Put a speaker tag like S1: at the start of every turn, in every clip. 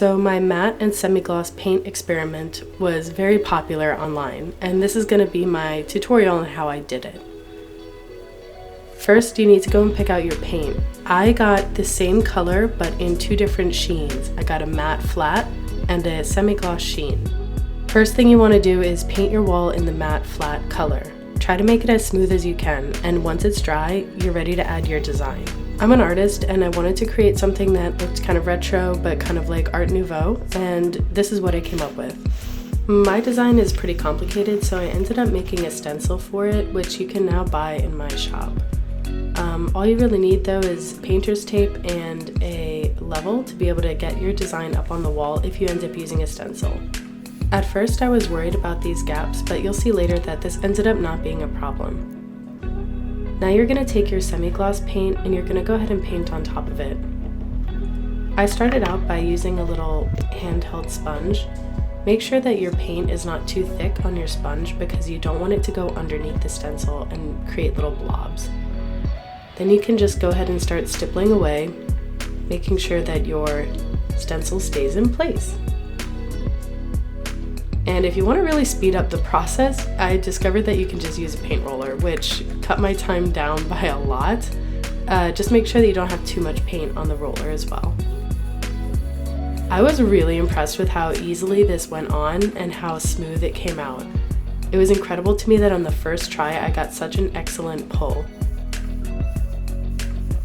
S1: So my matte and semi-gloss paint experiment was very popular online, and this is going to be my tutorial on how I did it. First, you need to go and pick out your paint. I got the same color but in two different sheens. I got a matte flat and a semi-gloss sheen. First thing you want to do is paint your wall in the matte flat color. Try to make it as smooth as you can, and once it's dry, you're ready to add your design. I'm an artist and I wanted to create something that looked kind of retro but kind of like Art Nouveau, and this is what I came up with. My design is pretty complicated, so I ended up making a stencil for it, which you can now buy in my shop. All you really need though is painter's tape and a level to be able to get your design up on the wall if you end up using a stencil. At first I was worried about these gaps, but you'll see later that this ended up not being a problem. Now you're going to take your semi-gloss paint and you're going to go ahead and paint on top of it. I started out by using a little handheld sponge. Make sure that your paint is not too thick on your sponge because you don't want it to go underneath the stencil and create little blobs. Then you can just go ahead and start stippling away, making sure that your stencil stays in place. And if you want to really speed up the process, I discovered that you can just use a paint roller, which cut my time down by a lot. Just make sure that you don't have too much paint on the roller as well. I was really impressed with how easily this went on and how smooth it came out. It was incredible to me that on the first try I got such an excellent pull.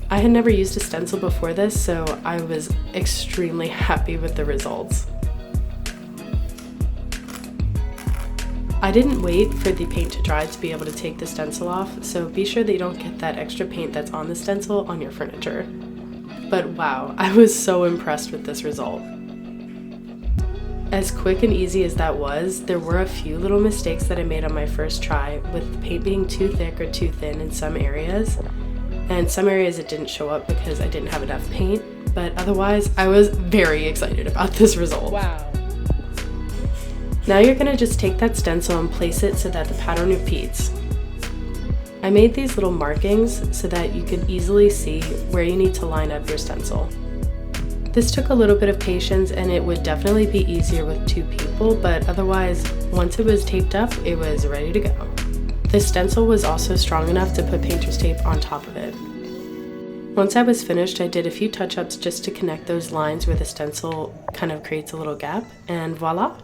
S1: I had never used a stencil before this, so I was extremely happy with the results. I didn't wait for the paint to dry to be able to take the stencil off, so be sure that you don't get that extra paint that's on the stencil on your furniture. But wow, I was so impressed with this result. As quick and easy as that was, there were a few little mistakes that I made on my first try, with the paint being too thick or too thin in some areas. And some areas it didn't show up because I didn't have enough paint, but otherwise I was very excited about this result.
S2: Wow.
S1: Now you're going to just take that stencil and place it so that the pattern repeats. I made these little markings so that you could easily see where you need to line up your stencil. This took a little bit of patience and it would definitely be easier with two people, but otherwise, once it was taped up, it was ready to go. The stencil was also strong enough to put painter's tape on top of it. Once I was finished, I did a few touch-ups just to connect those lines where the stencil kind of creates a little gap, and voila!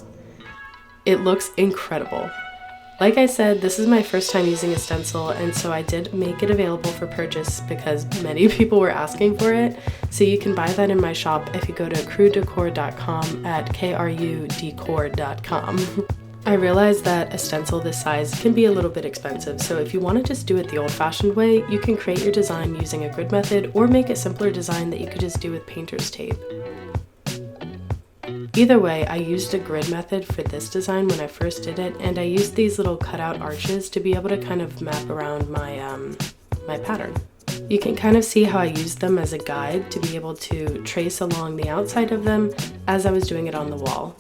S1: It looks incredible. Like I said, this is my first time using a stencil, and so I did make it available for purchase because many people were asking for it. So you can buy that in my shop if you go to crudecor.com at krudecor.com. I realized that a stencil this size can be a little bit expensive, so if you want to just do it the old-fashioned way, you can create your design using a grid method or make a simpler design that you could just do with painter's tape. Either way, I used a grid method for this design when I first did it, and I used these little cutout arches to be able to kind of map around my pattern. You can kind of see how I used them as a guide to be able to trace along the outside of them as I was doing it on the wall.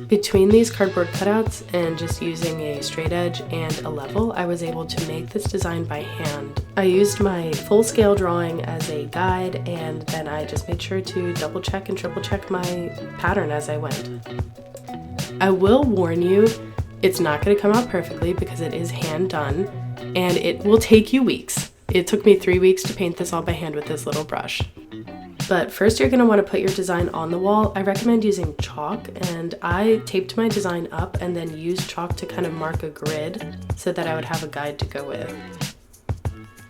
S1: Between these cardboard cutouts and just using a straight edge and a level, I was able to make this design by hand. I used my full-scale drawing as a guide, and then I just made sure to double check and triple check my pattern as I went. I will warn you, it's not going to come out perfectly because it is hand done, and it will take you weeks. It took me 3 weeks to paint this all by hand with this little brush. But first you're going to want to put your design on the wall. I recommend using chalk, and I taped my design up and then used chalk to kind of mark a grid so that I would have a guide to go with.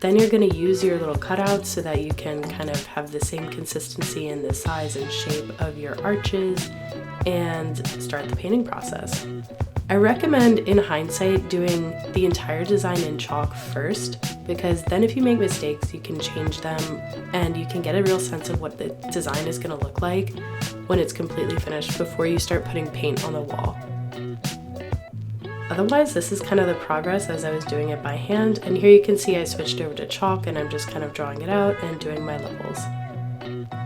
S1: Then you're going to use your little cutouts so that you can kind of have the same consistency and the size and shape of your arches and start the painting process. I recommend, in hindsight, doing the entire design in chalk first, because then if you make mistakes, you can change them and you can get a real sense of what the design is going to look like when it's completely finished before you start putting paint on the wall. Otherwise, this is kind of the progress as I was doing it by hand, and here you can see I switched over to chalk and I'm just kind of drawing it out and doing my levels.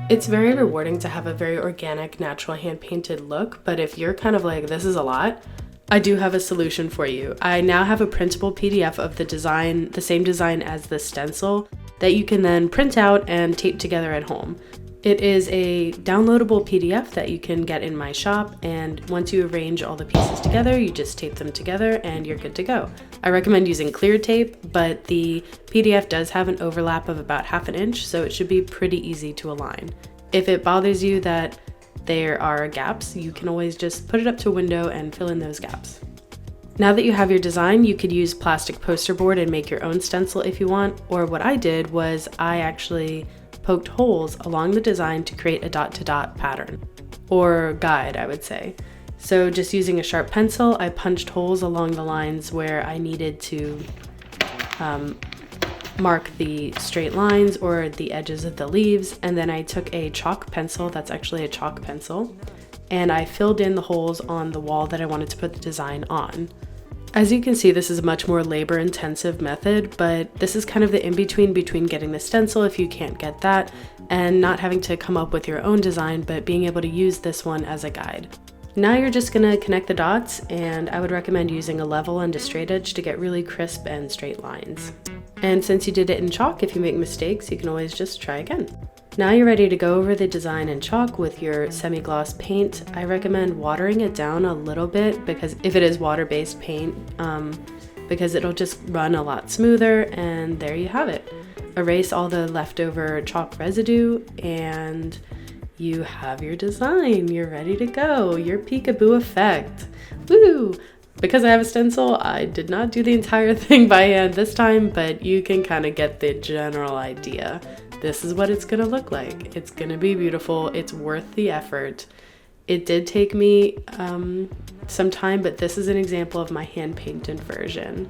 S1: It's very rewarding to have a very organic, natural hand-painted look, but if you're kind of like, this is a lot, I do have a solution for you. I now have a printable PDF of the design, the same design as the stencil, that you can then print out and tape together at home. It is a downloadable PDF that you can get in my shop, and once you arrange all the pieces together, you just tape them together and you're good to go. I recommend using clear tape, but the PDF does have an overlap of about 1/2 inch, so it should be pretty easy to align. If it bothers you that there are gaps, you can always just put it up to a window and fill in those gaps. Now that you have your design, you could use plastic poster board and make your own stencil if you want, or what I did was I actually poked holes along the design to create a dot-to-dot pattern, or guide, I would say. So just using a sharp pencil, I punched holes along the lines where I needed to mark the straight lines or the edges of the leaves, and then I took a chalk pencil, that's actually a chalk pencil, and I filled in the holes on the wall that I wanted to put the design on. As you can see, this is a much more labor-intensive method, but this is kind of the in-between between getting the stencil if you can't get that, and not having to come up with your own design, but being able to use this one as a guide. Now you're just gonna connect the dots, and I would recommend using a level and a straight edge to get really crisp and straight lines. And since you did it in chalk, if you make mistakes, you can always just try again. Now you're ready to go over the design in chalk with your semi-gloss paint. I recommend watering it down a little bit, because if it is water-based paint, because it'll just run a lot smoother, and there you have it. Erase all the leftover chalk residue and you have your design. You're ready to go. Your peekaboo effect. Woo! Because I have a stencil, I did not do the entire thing by hand this time, but you can kind of get the general idea. This is what it's gonna look like. It's gonna be beautiful. It's worth the effort. It did take me some time, but this is an example of my hand-painted version.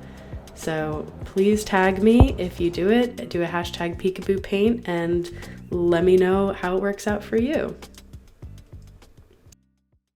S1: So please tag me if you do it. Do a hashtag peekaboo paint and let me know how it works out for you.